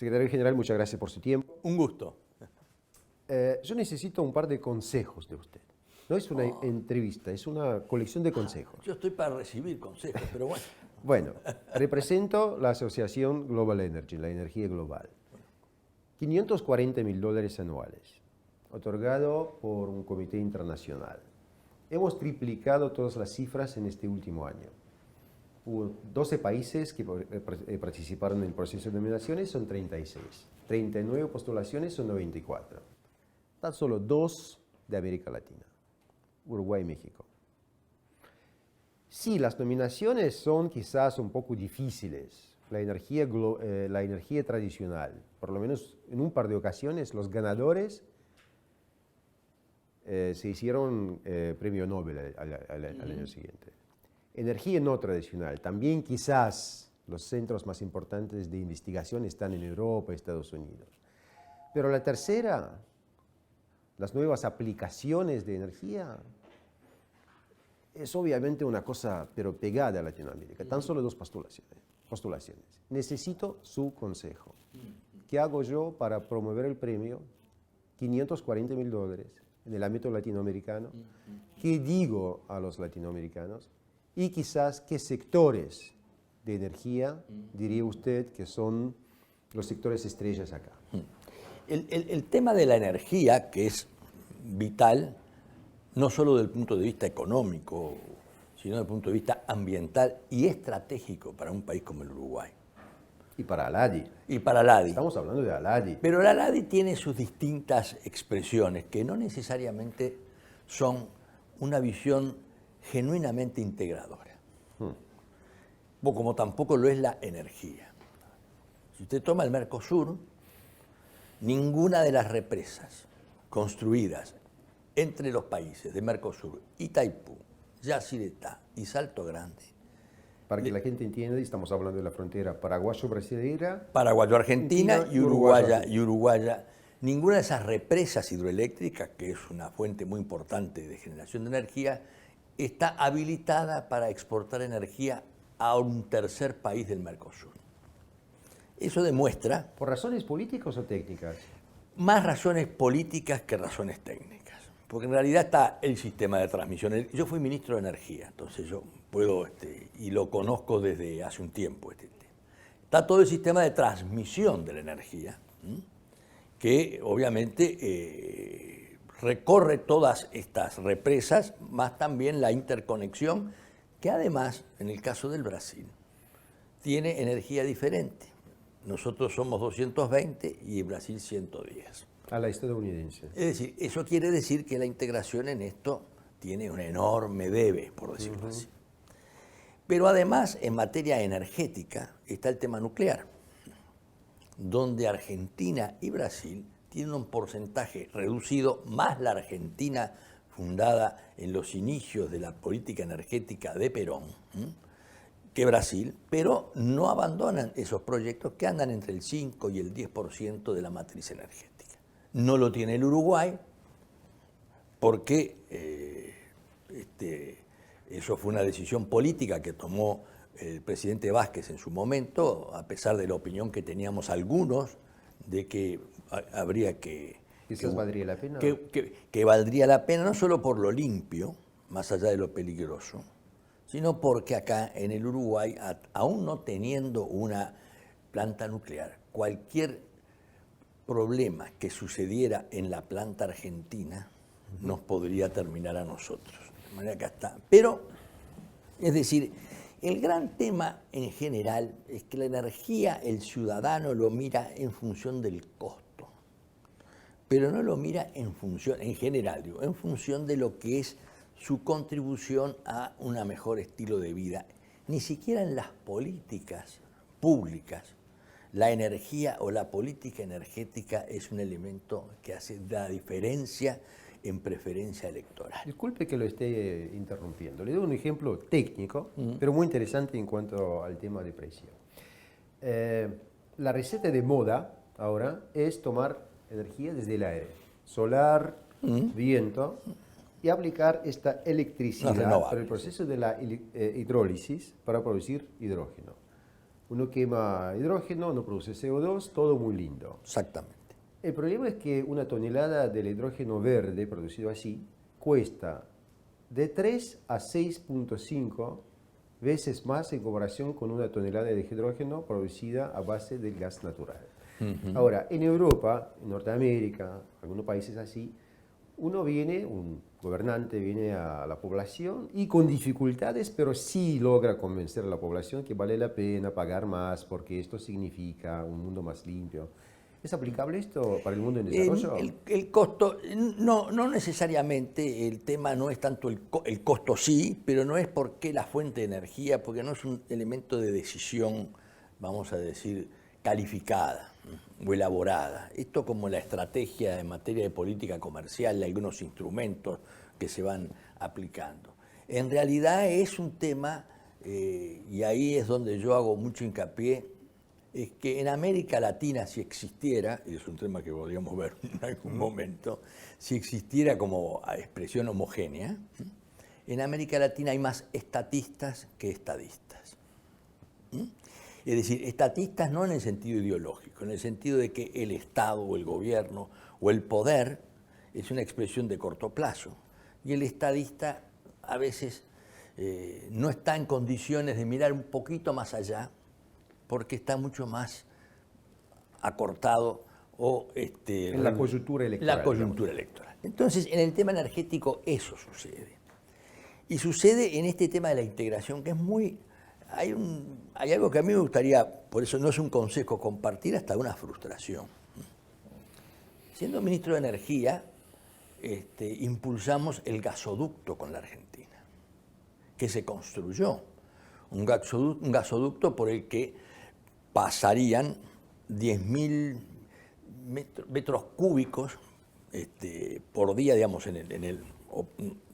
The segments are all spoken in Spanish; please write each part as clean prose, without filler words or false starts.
Secretario General, muchas gracias por su tiempo. Un gusto. Yo necesito un par de consejos de usted. No es una entrevista, es una colección de consejos. Yo estoy para recibir consejos, pero bueno. Bueno, represento la Asociación Global Energy, la energía global. $540.000 anuales, otorgado por un comité internacional. Hemos triplicado todas las cifras en este último año. Hubo 12 países que participaron en el proceso de nominaciones, son 36. 39 postulaciones, son 94. Tan solo 2 de América Latina, Uruguay y México. Sí, las nominaciones son quizás un poco difíciles. La energía tradicional, por lo menos en un par de ocasiones, los ganadores se hicieron premio Nobel al año siguiente. Energía no tradicional, también quizás los centros más importantes de investigación están en Europa y Estados Unidos. Pero la tercera, las nuevas aplicaciones de energía, es obviamente una cosa, pero pegada a Latinoamérica. Tan solo 2 postulaciones. Necesito su consejo. ¿Qué hago yo para promover el premio? $540.000 en el ámbito latinoamericano. ¿Qué digo a los latinoamericanos? Y quizás qué sectores de energía diría usted que son los sectores estrellas acá. El tema de la energía, que es vital, no solo desde el punto de vista económico, sino desde el punto de vista ambiental y estratégico para un país como el Uruguay. Y para Aladi. Y para Aladi. Estamos hablando de Aladi. Pero el Aladi tiene sus distintas expresiones, que no necesariamente son una visión genuinamente integradora. Como tampoco lo es la energía. Si usted toma el Mercosur, ninguna de las represas construidas entre los países de Mercosur, Itaipú, Yacyretá y Salto Grande. Para que la gente entienda, estamos hablando de la frontera paraguayo-brasilera, Paraguayo-Argentina y Uruguaya. Ninguna de esas represas hidroeléctricas, que es una fuente muy importante de generación de energía, está habilitada para exportar energía a un tercer país del Mercosur. Eso demuestra... ¿Por razones políticas o técnicas? Más razones políticas que razones técnicas. Porque en realidad está el sistema de transmisión. Yo fui ministro de Energía, entonces yo puedo, y lo conozco desde hace un tiempo. Está todo el sistema de transmisión de la energía, que obviamente recorre todas estas represas, más también la interconexión, que además, en el caso del Brasil, tiene energía diferente. Nosotros somos 220 y Brasil 110. A la estadounidense. Es decir, eso quiere decir que la integración en esto tiene un enorme debe, por decirlo así. Pero además, en materia energética, está el tema nuclear, donde Argentina y Brasil tienen un porcentaje reducido, más la Argentina fundada en los inicios de la política energética de Perón, que Brasil, pero no abandonan esos proyectos que andan entre el 5 y el 10% de la matriz energética. No lo tiene el Uruguay porque eso fue una decisión política que tomó el presidente Vázquez en su momento, a pesar de la opinión que teníamos algunos de que habría que... ¿Quizás valdría la pena? Que valdría la pena no solo por lo limpio, más allá de lo peligroso, sino porque acá en el Uruguay, aún no teniendo una planta nuclear, cualquier problema que sucediera en la planta argentina nos podría terminar a nosotros. De manera que está. Pero, es decir, el gran tema en general es que la energía el ciudadano lo mira en función del costo, pero no lo mira en función, en general, digo, en función de lo que es su contribución a un mejor estilo de vida. Ni siquiera en las políticas públicas la energía o la política energética es un elemento que hace la diferencia en preferencia electoral. Disculpe que lo esté interrumpiendo. Le doy un ejemplo técnico, pero muy interesante en cuanto al tema de precio. La receta de moda ahora es tomar energía desde el aire, solar, viento, y aplicar esta electricidad para el proceso de la hidrólisis para producir hidrógeno. Uno quema hidrógeno, no produce CO2, todo muy lindo. Exactamente. El problema es que una tonelada del hidrógeno verde producido así cuesta de 3 a 6.5 veces más en comparación con una tonelada de hidrógeno producida a base del gas natural. Ahora, en Europa, en Norteamérica, algunos países así, un gobernante viene a la población y con dificultades, pero sí logra convencer a la población que vale la pena pagar más porque esto significa un mundo más limpio. ¿Es aplicable esto para el mundo en desarrollo? El costo, no necesariamente, el tema no es tanto el costo sí, pero no es porque la fuente de energía, porque no es un elemento de decisión, vamos a decir, calificada o elaborada. Esto como la estrategia en materia de política comercial, algunos instrumentos que se van aplicando. En realidad es un tema, y ahí es donde yo hago mucho hincapié, es que en América Latina, si existiera, y es un tema que podríamos ver en algún momento, si existiera como expresión homogénea, en América Latina hay más estatistas que estadistas. Es decir, estatistas no en el sentido ideológico, en el sentido de que el Estado o el gobierno o el poder es una expresión de corto plazo. Y el estadista a veces no está en condiciones de mirar un poquito más allá, porque está mucho más acortado o en la coyuntura electoral. La coyuntura electoral. Entonces, en el tema energético eso sucede. Y sucede en este tema de la integración, que es muy... Hay algo que a mí me gustaría, por eso no es un consejo, compartir hasta una frustración. Siendo ministro de Energía, impulsamos el gasoducto con la Argentina, que se construyó. Un gasoducto por el que pasarían 10.000 metros cúbicos por día, digamos,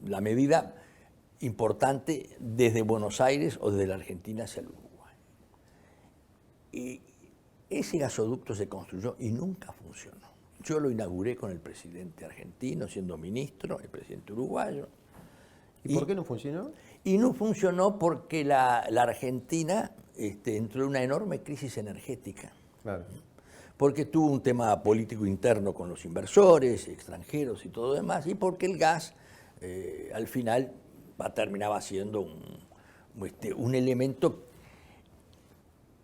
la medida importante desde Buenos Aires o desde la Argentina hacia el Uruguay. Y ese gasoducto se construyó y nunca funcionó. Yo lo inauguré con el presidente argentino, siendo ministro, el presidente uruguayo. ¿Y por qué no funcionó? Y no funcionó porque la Argentina entró en una enorme crisis energética. Claro. Porque tuvo un tema político interno con los inversores, extranjeros y todo lo demás, y porque el gas al final terminaba siendo un elemento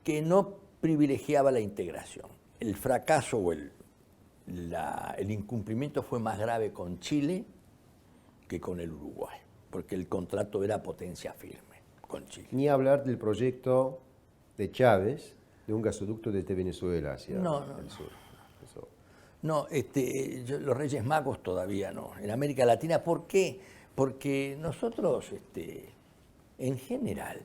que no privilegiaba la integración. El fracaso o el incumplimiento fue más grave con Chile que con el Uruguay, porque el contrato era potencia firme con Chile. Ni hablar del proyecto de Chávez, de un gasoducto desde Venezuela hacia el sur. Eso. No, los Reyes Magos todavía no. En América Latina, ¿por qué? Porque nosotros, en general,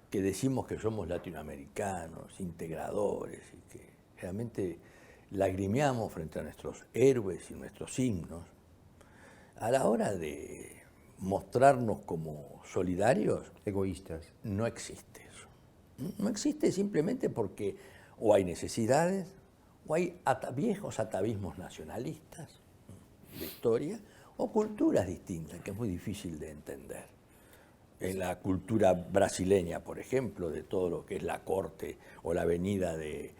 que decimos que somos latinoamericanos, integradores, y que realmente lagrimeamos frente a nuestros héroes y nuestros himnos, a la hora de mostrarnos como solidarios, Egoístas. no existe eso. No existe simplemente porque o hay necesidades, o hay viejos atavismos nacionalistas de historia, o culturas distintas, que es muy difícil de entender. En la cultura brasileña, por ejemplo, de todo lo que es la corte o la venida de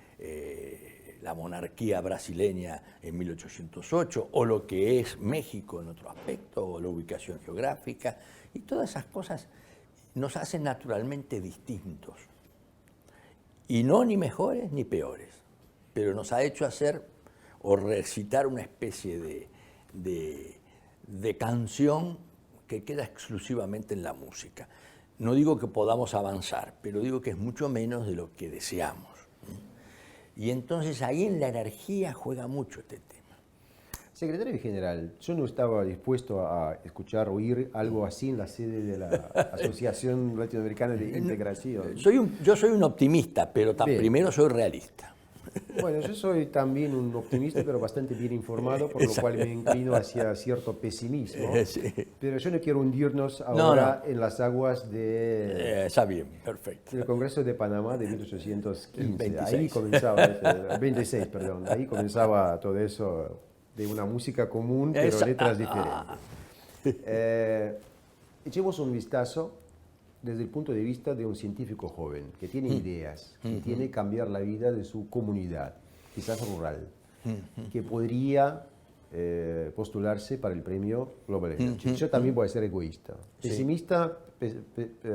la monarquía brasileña en 1808, o lo que es México en otro aspecto, o la ubicación geográfica, y todas esas cosas nos hacen naturalmente distintos. Y no ni mejores ni peores, pero nos ha hecho hacer o recitar una especie de canción que queda exclusivamente en la música. No digo que podamos avanzar, pero digo que es mucho menos de lo que deseamos. Y entonces ahí en la energía juega mucho este tema. Secretario General, yo no estaba dispuesto a escuchar, oír algo así en la sede de la Asociación Latinoamericana de Integración. Yo soy un optimista, pero primero soy realista. Bueno, yo soy también un optimista, pero bastante bien informado, por lo cual me inclino hacia cierto pesimismo. Sí. Pero yo no quiero hundirnos ahora en las aguas Está bien, perfecto. del Congreso de Panamá de 1815. 26. Ahí comenzaba, 26, perdón. Ahí comenzaba todo eso de una música común, pero letras diferentes. Echemos un vistazo desde el punto de vista de un científico joven que tiene ideas, que tiene que cambiar la vida de su comunidad, quizás rural, que podría postularse para el premio Global Energy. Yo también voy a ser egoísta. Sí. Pesimista,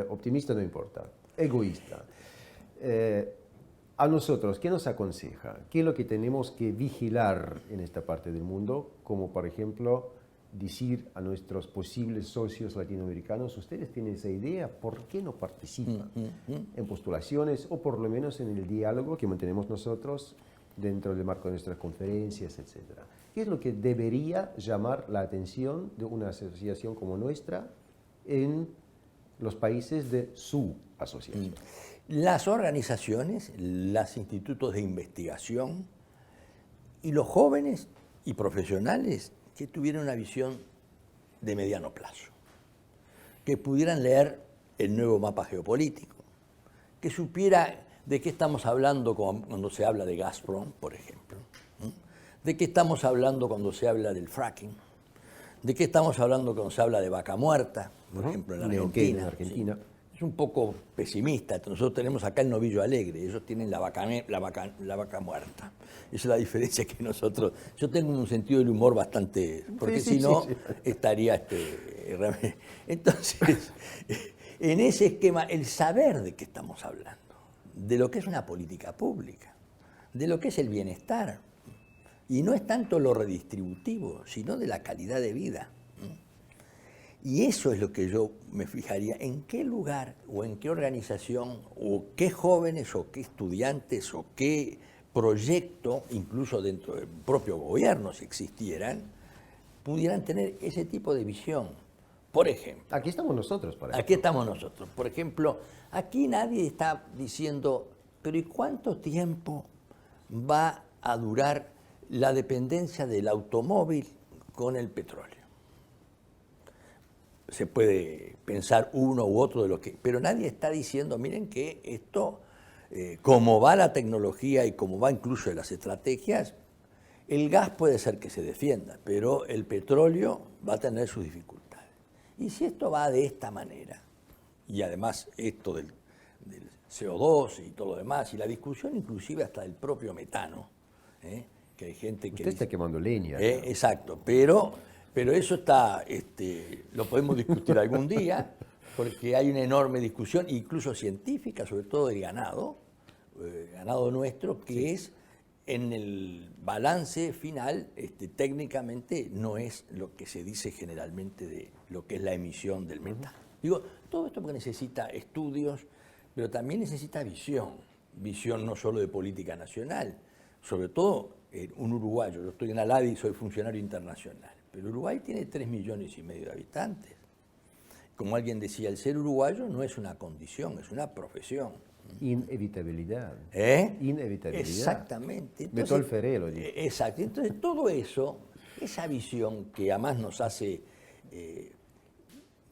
optimista no importa. Egoísta. A nosotros, ¿qué nos aconseja? ¿Qué es lo que tenemos que vigilar en esta parte del mundo? Como por ejemplo, decir a nuestros posibles socios latinoamericanos, ustedes tienen esa idea, ¿por qué no participan en postulaciones o por lo menos en el diálogo que mantenemos nosotros dentro del marco de nuestras conferencias, etcétera? ¿Qué es lo que debería llamar la atención de una asociación como nuestra en los países de su asociación? Las organizaciones, los institutos de investigación y los jóvenes y profesionales que tuvieran una visión de mediano plazo, que pudieran leer el nuevo mapa geopolítico, que supiera de qué estamos hablando cuando se habla de Gazprom, por ejemplo, de qué estamos hablando cuando se habla del fracking, de qué estamos hablando cuando se habla de vaca muerta, por ejemplo, en Neuquén, Argentina. en Argentina. Sí. Es un poco pesimista. Nosotros tenemos acá el novillo alegre, ellos tienen la vaca muerta. Esa es la diferencia que nosotros... Yo tengo un sentido del humor bastante... Porque si no, estaría... Entonces, en ese esquema, el saber de qué estamos hablando, de lo que es una política pública, de lo que es el bienestar, y no es tanto lo redistributivo, sino de la calidad de vida. Y eso es lo que yo me fijaría, en qué lugar o en qué organización o qué jóvenes o qué estudiantes o qué proyecto, incluso dentro del propio gobierno si existieran, pudieran tener ese tipo de visión. Por ejemplo. Aquí estamos nosotros para eso. Aquí estamos nosotros. Por ejemplo, aquí nadie está diciendo, pero ¿y cuánto tiempo va a durar la dependencia del automóvil con el petróleo? Se puede pensar uno u otro de lo que... Pero nadie está diciendo, miren que esto, como va la tecnología y como va incluso las estrategias, el gas puede ser que se defienda, pero el petróleo va a tener sus dificultades. Y si esto va de esta manera, y además esto del CO2 y todo lo demás, y la discusión inclusive hasta del propio metano, que hay gente que... Usted está quemando leña. Exacto, pero eso está, lo podemos discutir algún día, porque hay una enorme discusión, incluso científica, sobre todo del ganado nuestro, que es en el balance final, técnicamente no es lo que se dice generalmente de lo que es la emisión del metano. Digo, todo esto porque necesita estudios, pero también necesita visión no solo de política nacional, sobre todo un uruguayo. Yo estoy en Aladi y soy funcionario internacional. Pero Uruguay tiene 3,5 millones de habitantes. Como alguien decía, el ser uruguayo no es una condición, es una profesión. Inevitabilidad. Inevitabilidad. Exactamente. Entonces, Beto Alferé lo dijo. Exacto. Entonces, todo eso, esa visión que además nos hace,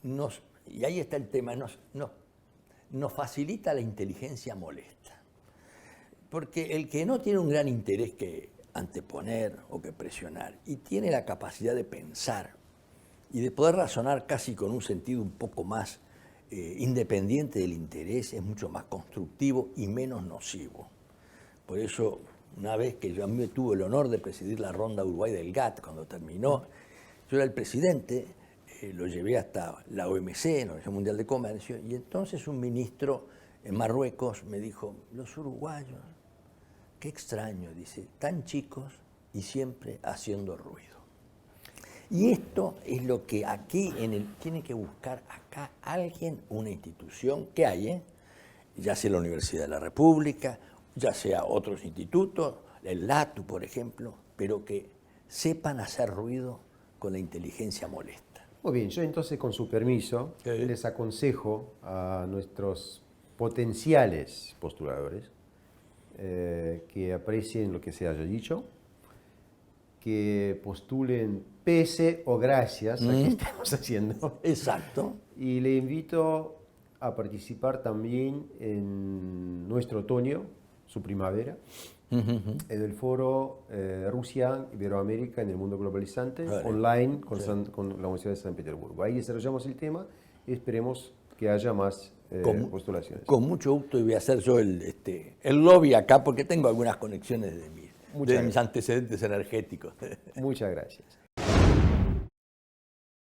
y ahí está el tema, nos facilita la inteligencia molesta. Porque el que no tiene un gran interés que anteponer o que presionar, y tiene la capacidad de pensar y de poder razonar casi con un sentido un poco más independiente del interés, es mucho más constructivo y menos nocivo. Por eso, una vez que a mí me tuve el honor de presidir la ronda Uruguay del GATT, cuando terminó, yo era el presidente, lo llevé hasta la OMC, la Organización Mundial de Comercio, y entonces un ministro en Marruecos me dijo, los uruguayos, qué extraño, dice, tan chicos y siempre haciendo ruido. Y esto es lo que aquí tiene que buscar acá alguien, una institución que hay, ya sea la Universidad de la República, ya sea otros institutos, el LATU, por ejemplo, pero que sepan hacer ruido con la inteligencia molesta. Muy bien, yo entonces con su permiso les aconsejo a nuestros potenciales postuladores que aprecien lo que se haya dicho, que postulen pese o gracias a que estemos haciendo. Exacto. Y le invito a participar también en nuestro otoño, su primavera, en el foro Rusia, Iberoamérica en el mundo globalizante, online con la Universidad de San Petersburgo. Ahí desarrollamos el tema y esperemos que haya más Con- postulaciones. Con mucho gusto, y voy a hacer yo el lobby acá porque tengo algunas conexiones de Muchas mis antecedentes energéticos. Muchas gracias.